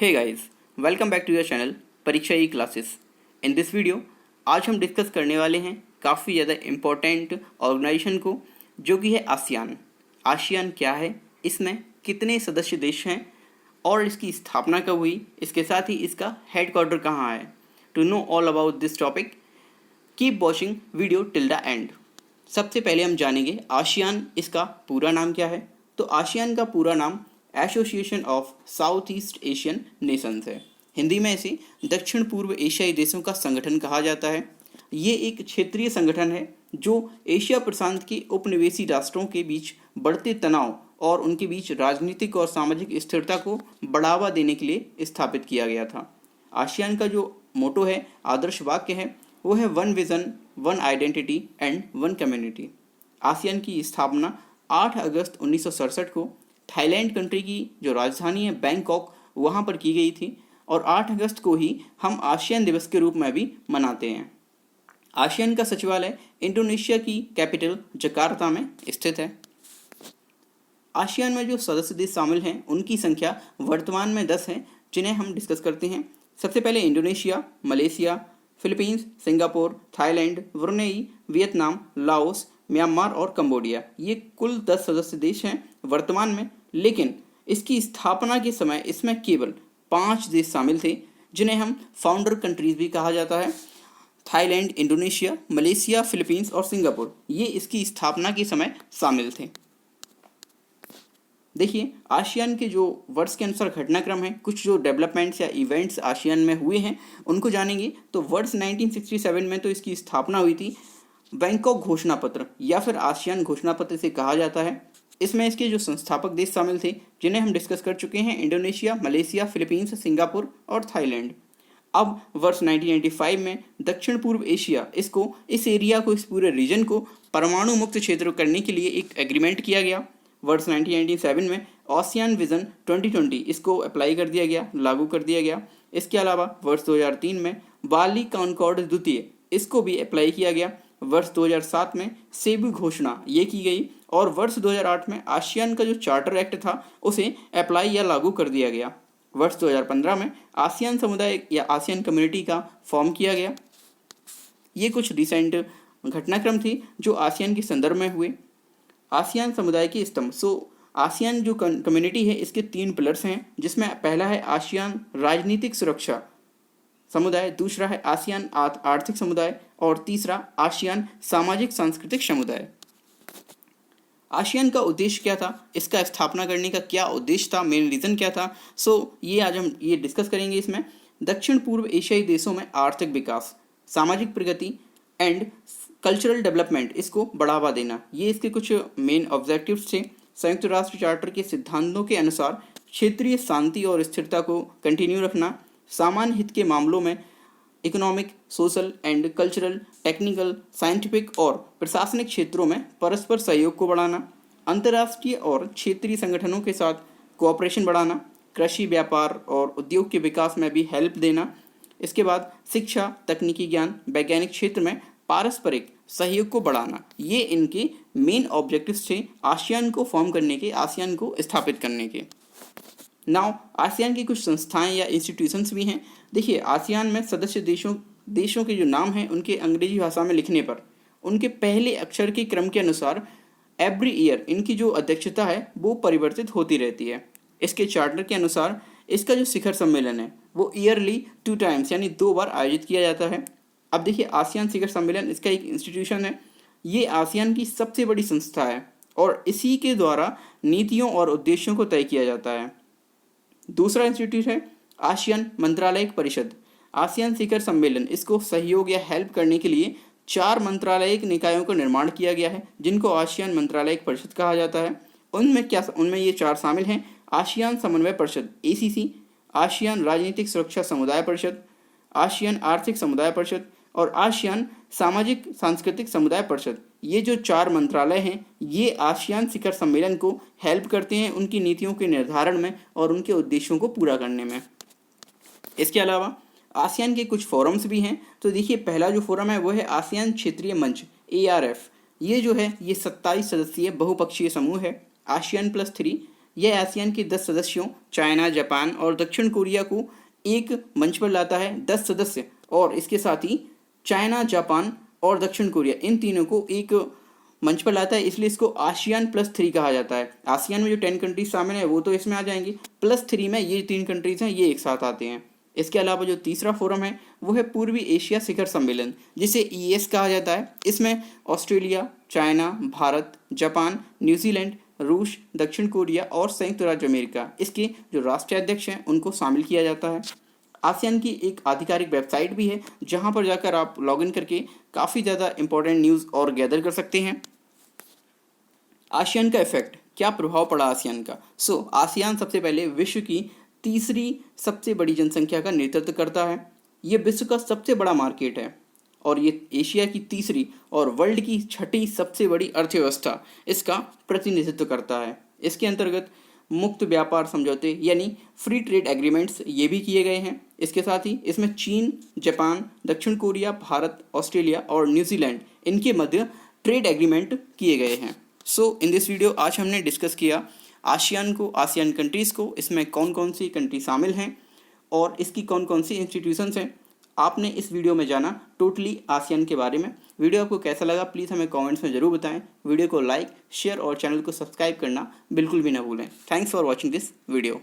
Hey guys, welcome back to your channel परीक्षा ई classes. In this video आज हम discuss करने वाले हैं काफ़ी ज़्यादा इम्पोर्टेंट ऑर्गेनाइजेशन को, जो कि है आसियान। आसियान क्या है, इसमें कितने सदस्य देश हैं और इसकी स्थापना कब हुई, इसके साथ ही इसका हेडक्वार्टर कहाँ है। To know all about this topic keep watching video till the end. सबसे पहले हम जानेंगे आसियान, इसका पूरा नाम क्या है। तो आसियान का पूरा नाम association of south east Asian Nations है। हिंदी में इसे दक्षिण पूर्व एशियाई देशों का संगठन कहा जाता है। ये एक क्षेत्रीय संगठन है जो एशिया प्रशांत के उपनिवेशी राष्ट्रों के बीच बढ़ते तनाव और उनके बीच राजनीतिक और सामाजिक स्थिरता को बढ़ावा देने के लिए स्थापित किया गया था। आसियान का जो मोटो है, आदर्श वाक्य है, वो है one vision, one identity and one community. ASEAN की स्थापना 8 अगस्त 1967 को थाईलैंड कंट्री की जो राजधानी है बैंकॉक, वहाँ पर की गई थी और 8 अगस्त को ही हम आसियान दिवस के रूप में भी मनाते हैं। आसियान का सचिवालय इंडोनेशिया की कैपिटल जकार्ता में स्थित है। आसियान में जो सदस्य देश शामिल हैं उनकी संख्या वर्तमान में 10 है, जिन्हें हम डिस्कस करते हैं। सबसे पहले Indonesia, Malaysia, Philippines, Singapore, Thailand, Brunei, Vietnam, Laos, Myanmar और कंबोडिया। ये कुल 10 सदस्य देश हैं वर्तमान में, लेकिन इसकी स्थापना के समय इसमें केवल 5 देश शामिल थे, जिन्हें हम फाउंडर कंट्रीज भी कहा जाता है। थाईलैंड, इंडोनेशिया, मलेशिया, फिलीपींस और सिंगापुर, ये इसकी स्थापना के समय शामिल थे। देखिए, आसियान के जो वर्ष के अनुसार घटनाक्रम है, कुछ जो डेवलपमेंट्स या इवेंट्स आसियान में हुए हैं उनको जानेंगे। तो वर्ष 1967 में तो इसकी स्थापना हुई थी। बैंकॉक घोषणा पत्र या फिर आसियान घोषणा पत्र से कहा जाता है। इसमें इसके जो संस्थापक देश शामिल थे, जिन्हें हम डिस्कस कर चुके हैं, इंडोनेशिया, मलेशिया, फिलीपींस, सिंगापुर और थाईलैंड। अब वर्ष 1995 में दक्षिण पूर्व एशिया, इस एरिया को, इस पूरे रीजन को परमाणु मुक्त क्षेत्र करने के लिए एक एग्रीमेंट किया गया। वर्ष 1997 में आसियान विजन 2020 इसको अप्लाई कर दिया गया, लागू कर दिया गया। इसके अलावा वर्ष 2003 में बाली कॉनकॉर्ड द्वितीय, इसको भी अप्लाई किया गया। वर्ष 2007 में सेबू घोषणा ये की गई और वर्ष 2008 में आसियान का जो चार्टर एक्ट था उसे अप्लाई या लागू कर दिया गया। वर्ष 2015 में आसियान समुदाय या आसियान कम्युनिटी का फॉर्म किया गया। ये कुछ रिसेंट घटनाक्रम थे जो आसियान के संदर्भ में हुए। आसियान समुदाय के स्तंभ। आसियान जो कम्युनिटी है, इसके 3 पिलर्स हैं, जिसमें पहला है आसियान राजनीतिक सुरक्षा समुदाय, दूसरा है आसियान आर्थिक समुदाय और तीसरा आसियान सामाजिक सांस्कृतिक समुदाय। आसियान का उद्देश्य क्या था, इसका स्थापना करने का क्या उद्देश्य था, मेन रीज़न क्या था, ये आज हम ये डिस्कस करेंगे। इसमें दक्षिण पूर्व एशियाई देशों में आर्थिक विकास, सामाजिक प्रगति एंड कल्चरल डेवलपमेंट, इसको बढ़ावा देना, ये इसके कुछ मेन ऑब्जेक्टिव्स थे। संयुक्त राष्ट्र चार्टर के सिद्धांतों के अनुसार क्षेत्रीय शांति और स्थिरता को कंटिन्यू रखना, सामान्य हित के मामलों में economic, social and cultural, technical, scientific और प्रशासनिक क्षेत्रों में परस्पर सहयोग को बढ़ाना, अंतर्राष्ट्रीय और क्षेत्रीय संगठनों के साथ कोऑपरेशन बढ़ाना, कृषि, व्यापार और उद्योग के विकास में भी हेल्प देना। इसके बाद शिक्षा, तकनीकी ज्ञान, वैज्ञानिक क्षेत्र में पारस्परिक सहयोग को बढ़ाना, ये इनके मेन ऑब्जेक्टिव्स थे आसियान को फॉर्म करने के, आसियान को स्थापित करने के। नाउ आसियान की कुछ संस्थाएं या इंस्टीट्यूशंस भी हैं। देखिए, आसियान में सदस्य देशों के जो नाम हैं उनके अंग्रेजी भाषा में लिखने पर उनके पहले अक्षर के क्रम के अनुसार एवरी ईयर इनकी जो अध्यक्षता है वो परिवर्तित होती रहती है। इसके चार्टर के अनुसार इसका जो शिखर सम्मेलन है वो ईयरली 2 टाइम्स यानी 2 बार आयोजित किया जाता है। अब देखिए, आसियान शिखर सम्मेलन इसका एक इंस्टीट्यूशन है। ये आसियान की सबसे बड़ी संस्था है और इसी के द्वारा नीतियों और उद्देश्यों को तय किया जाता है। दूसरा इंस्टीट्यूट है आसियान मंत्रालयिक परिषद। आसियान शिखर सम्मेलन, इसको सहयोग या हेल्प करने के लिए 4 मंत्रालयिक निकायों का निर्माण किया गया है, जिनको आसियान मंत्रालयिक परिषद कहा जाता है। उनमें ये 4 शामिल हैं: आसियान समन्वय परिषद ACC, आसियान राजनीतिक सुरक्षा समुदाय परिषद, आसियान आर्थिक समुदाय परिषद और आसियान सामाजिक सांस्कृतिक समुदाय परिषद। ये जो 4 मंत्रालय हैं, ये आसियान शिखर सम्मेलन को हेल्प करते हैं उनकी नीतियों के निर्धारण में और उनके उद्देश्यों को पूरा करने में। इसके अलावा आसियान के कुछ फोरम्स भी हैं। तो देखिए, पहला जो फोरम है वो है आसियान क्षेत्रीय मंच ARF। ये जो है ये 27 सदस्यीय बहुपक्षीय समूह है। आसियान +3, यह आसियान के 10 सदस्यों चाइना, जापान और दक्षिण कोरिया को एक मंच पर लाता है। 10 सदस्य और इसके साथ ही चाइना, जापान और दक्षिण कोरिया इन तीनों को एक मंच पर लाता है, इसलिए इसको आसियान +3 कहा जाता है। आसियान में जो 10 कंट्रीज शामिल है वो तो इसमें आ जाएंगी, +3 में ये 3 कंट्रीज हैं, ये एक साथ आते हैं। इसके अलावा जो तीसरा फोरम है वो है पूर्वी एशिया शिखर सम्मेलन, जिसे EAS कहा जाता है। इसमें Australia, China, Bharat, Japan, New Zealand, रूस, दक्षिण कोरिया और संयुक्त राज्य अमेरिका इसके जो राष्ट्रीय अध्यक्ष हैं उनको शामिल किया जाता है। आसियान की एक आधिकारिक वेबसाइट भी है जहां पर जाकर आप लॉगिन करके काफ़ी ज़्यादा इंपॉर्टेंट न्यूज़ और गैदर कर सकते हैं। आसियान का इफेक्ट, क्या प्रभाव पड़ा आसियान का? आसियान सबसे पहले विश्व की तीसरी सबसे बड़ी जनसंख्या का नेतृत्व करता है। ये विश्व का सबसे बड़ा मार्केट है और ये एशिया की तीसरी और वर्ल्ड की छठी सबसे बड़ी अर्थव्यवस्था इसका प्रतिनिधित्व करता है। इसके अंतर्गत मुक्त व्यापार समझौते यानी फ्री ट्रेड एग्रीमेंट्स ये भी किए गए हैं। इसके साथ ही इसमें चीन, जापान, दक्षिण कोरिया, भारत, ऑस्ट्रेलिया और न्यूजीलैंड इनके मध्य ट्रेड एग्रीमेंट किए गए हैं। इन दिस वीडियो आज हमने डिस्कस किया आसियान को, आसियान कंट्रीज़ को, इसमें कौन कौन सी कंट्री शामिल हैं और इसकी कौन कौन सी इंस्टीट्यूशंस हैं। आपने इस वीडियो में जाना टोटली आसियान के बारे में। वीडियो आपको कैसा लगा प्लीज़ हमें कमेंट्स में ज़रूर बताएं। वीडियो को लाइक, शेयर और चैनल को सब्सक्राइब करना बिल्कुल भी ना भूलें। Thanks for watching this video.